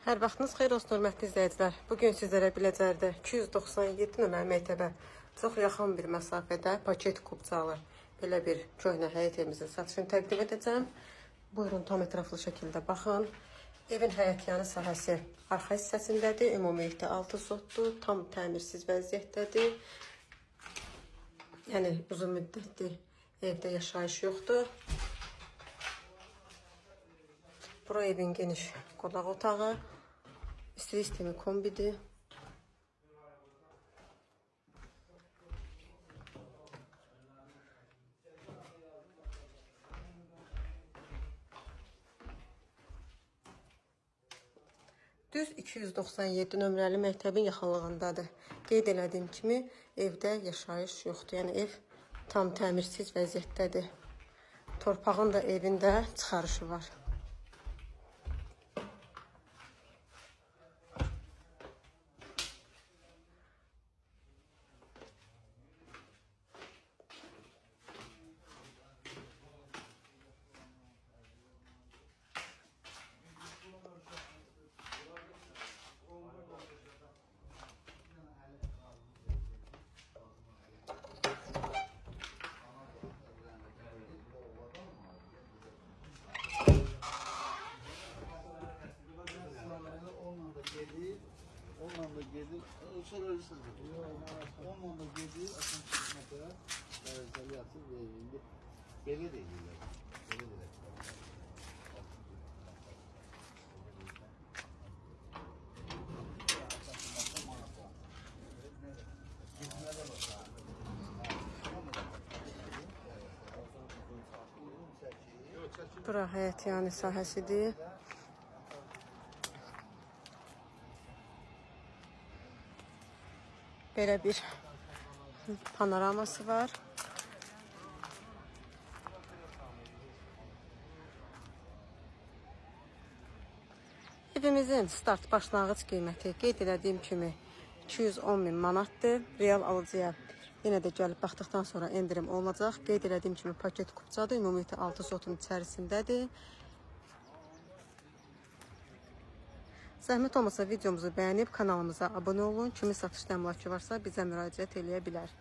Hər vaxtınız xeyir olsun, hörmətli izləyicilər. Bugün sizlərə Biləcərdə 297 nömrəli məktəbə çox yaxın bir məsafədə paket kupçalı belə bir köhnə həyət evimizin satışını təqdim edəcəm. Buyurun, tam ətraflı şəkildə baxın. Evin həyətyanı sahəsi arxa hissəsindədir. Ümumilikdə 6 sotdur. Tam təmirsiz vəziyyətdədir. Yəni uzun müddətdir evdə yaşayış yoxdur. Bura evin geniş qonaq otağı, istilik sistemi kombidir. Düz 297 nömrəli məktəbin yaxınlığındadır. Qeyd elədiyim kimi evdə yaşayış yoxdur. Yəni ev tam təmirsiz vəziyyətdədir. Torpağın da evin də çıxarışı var. Onunla da gelir, sonra ölürsünüz. Onunla da gelir, aslında hizmete, dereceli yatır ve evinde geri değiller. Geri değiller. Bura həyətyanı sahəsidir. Belə bir panoraması var. Evimizin start başlanğıc qiyməti qeyd elədiyim kimi 210 min manatdır. Real alıcıya yenə də gəlib baxdıqdan sonra endirim olunacaq. Qeyd elədiyim kimi paket kupçadır. Ümumilikdə 6 sotun içərisindədir. Zəhmət olmasa videomuzu bəyənib kanalımıza abunə olun. Kimin satış təminatı varsa bizə müraciət eləyə bilər.